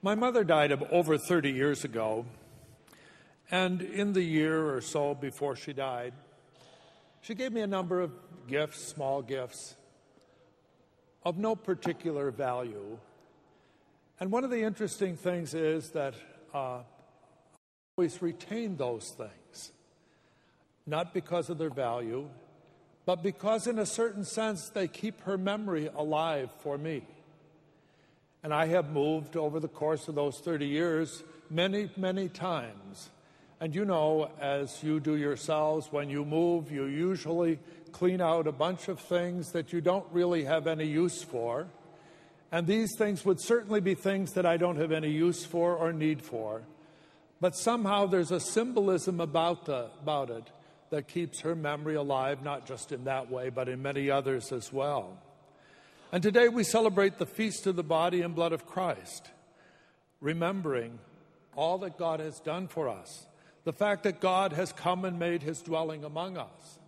My mother died over 30 years ago, and in the year or so before she died, she gave me a number of gifts, small gifts, of no particular value. And one of the interesting things is that I always retain those things, not because of their value, but because in a certain sense they keep her memory alive for me. And I have moved over the course of those 30 years many, many times. And you know, as you do yourselves, when you move, you usually clean out a bunch of things that you don't really have any use for. And these things would certainly be things that I don't have any use for or need for. But somehow there's a symbolism about it that keeps her memory alive, not just in that way, but in many others as well. And today we celebrate the feast of the body and blood of Christ, remembering all that God has done for us, the fact that God has come and made his dwelling among us.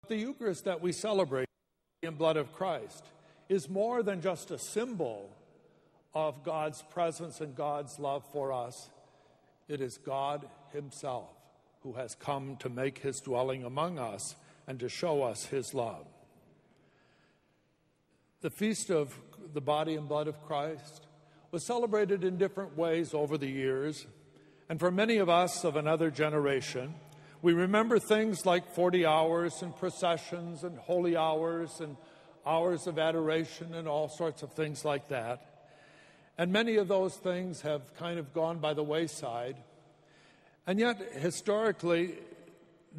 The Eucharist that we celebrate, the body and blood of Christ, is more than just a symbol of God's presence and God's love for us. It is God himself who has come to make his dwelling among us and to show us his love. The feast of the body and blood of Christ was celebrated in different ways over the years, and for many of us of another generation, we remember things like 40 hours and processions and holy hours and hours of adoration and all sorts of things like that. And many of those things have kind of gone by the wayside. And yet, historically,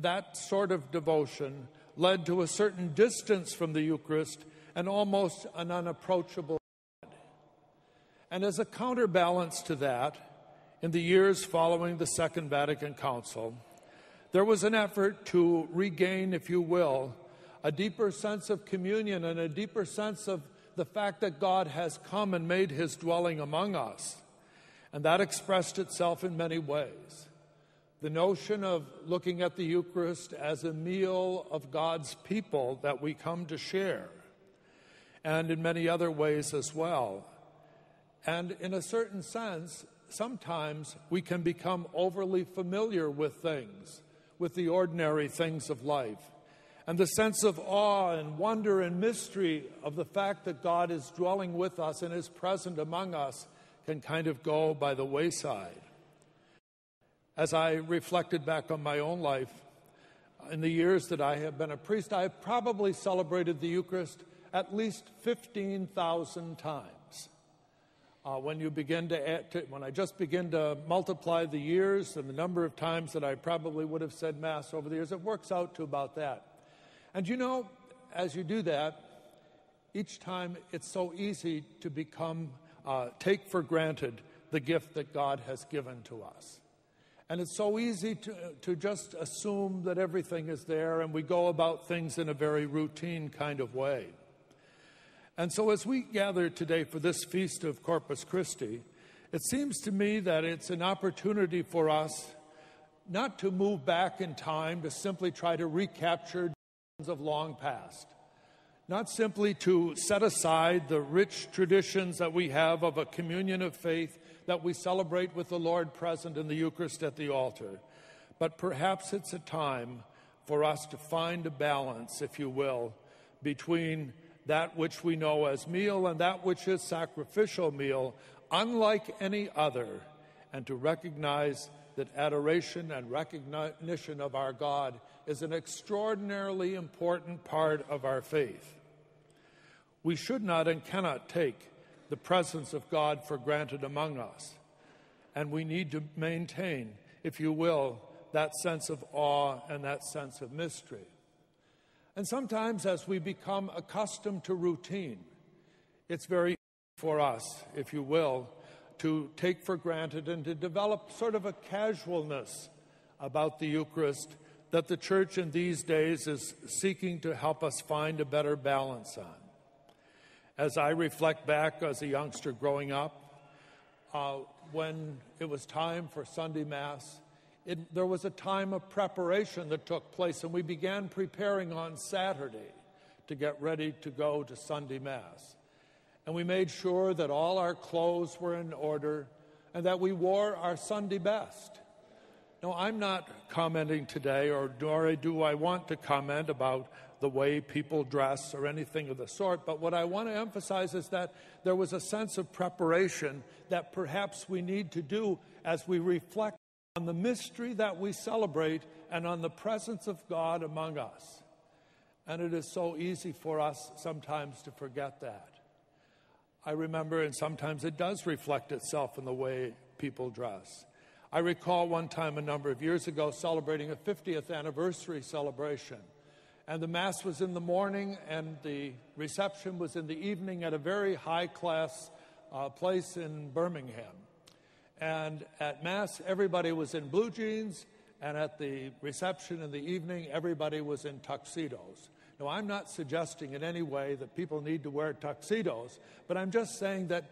that sort of devotion led to a certain distance from the Eucharist and almost an unapproachable God. And as a counterbalance to that, in the years following the Second Vatican Council, there was an effort to regain, if you will, a deeper sense of communion and a deeper sense of the fact that God has come and made his dwelling among us. And that expressed itself in many ways. The notion of looking at the Eucharist as a meal of God's people that we come to share, and in many other ways as well. And in a certain sense, sometimes we can become overly familiar with things, with the ordinary things of life. And the sense of awe and wonder and mystery of the fact that God is dwelling with us and is present among us can kind of go by the wayside. As I reflected back on my own life, in the years that I have been a priest, I have probably celebrated the Eucharist at least 15,000 times. When I just begin to multiply the years and the number of times that I probably would have said Mass over the years, it works out to about that. And you know, as you do that, each time it's so easy to take for granted the gift that God has given to us. And it's so easy to just assume that everything is there, and we go about things in a very routine kind of way. And so as we gather today for this feast of Corpus Christi, it seems to me that it's an opportunity for us not to move back in time to simply try to recapture of long past, not simply to set aside the rich traditions that we have of a communion of faith that we celebrate with the Lord present in the Eucharist at the altar, but perhaps it's a time for us to find a balance, if you will, between that which we know as meal and that which is sacrificial meal, unlike any other, and to recognize that adoration and recognition of our God is an extraordinarily important part of our faith. We should not and cannot take the presence of God for granted among us, and we need to maintain, if you will, that sense of awe and that sense of mystery. And sometimes as we become accustomed to routine, it's very easy for us, if you will, to take for granted and to develop sort of a casualness about the Eucharist that the Church in these days is seeking to help us find a better balance on. As I reflect back as a youngster growing up, when it was time for Sunday Mass, there was a time of preparation that took place, and we began preparing on Saturday to get ready to go to Sunday Mass. and we made sure that all our clothes were in order and that we wore our Sunday best. Now, I'm not commenting today, nor do I want to comment about the way people dress or anything of the sort, but what I want to emphasize is that there was a sense of preparation that perhaps we need to do as we reflect on the mystery that we celebrate and on the presence of God among us. And it is so easy for us sometimes to forget that. I remember, and sometimes it does reflect itself in the way people dress. I recall one time a number of years ago celebrating a 50th anniversary celebration. And the Mass was in the morning and the reception was in the evening at a very high-class place in Birmingham. And at Mass, everybody was in blue jeans, and at the reception in the evening, everybody was in tuxedos. Now, I'm not suggesting in any way that people need to wear tuxedos, but I'm just saying that,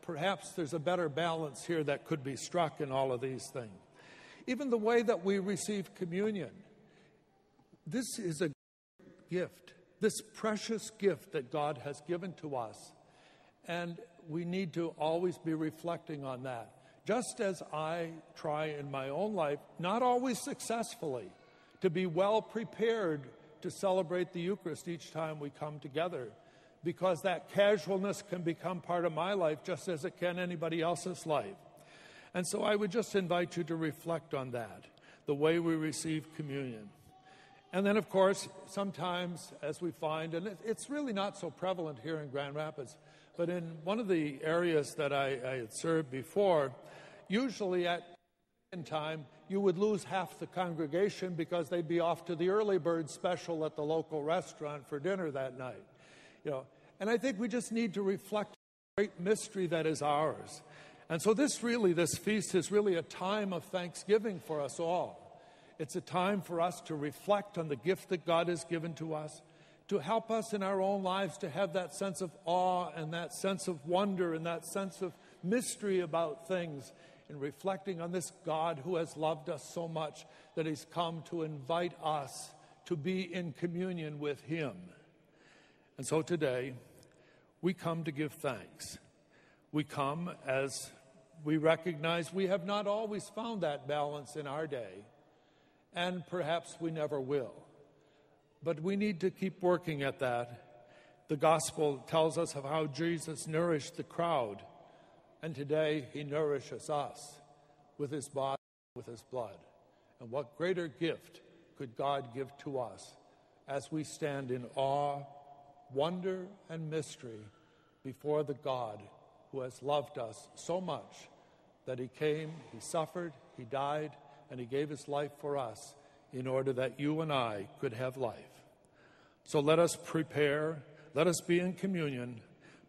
perhaps there's a better balance here that could be struck in all of these things. Even the way that we receive communion. This is a gift, this precious gift that God has given to us. And we need to always be reflecting on that. Just as I try in my own life, not always successfully, to be well prepared to celebrate the Eucharist each time we come together, because that casualness can become part of my life just as it can anybody else's life. And so I would just invite you to reflect on that, the way we receive communion. And then, of course, sometimes, as we find, and it's really not so prevalent here in Grand Rapids, but in one of the areas that I had served before, usually at time, you would lose half the congregation because they'd be off to the early bird special at the local restaurant for dinner that night. And I think we just need to reflect on the great mystery that is ours. And so this feast is really a time of thanksgiving for us all. It's a time for us to reflect on the gift that God has given to us, to help us in our own lives to have that sense of awe and that sense of wonder and that sense of mystery about things, and reflecting on this God who has loved us so much that he's come to invite us to be in communion with him. And so today, we come to give thanks. We come as we recognize we have not always found that balance in our day, and perhaps we never will. But we need to keep working at that. The gospel tells us of how Jesus nourished the crowd, and today he nourishes us with his body, with his blood. And what greater gift could God give to us as we stand in awe, wonder, and mystery before the God who has loved us so much that he came, he suffered, he died, and he gave his life for us in order that you and I could have life. So let us prepare, let us be in communion,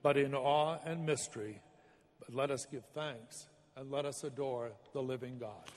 but in awe and mystery. But let us give thanks and let us adore the living God.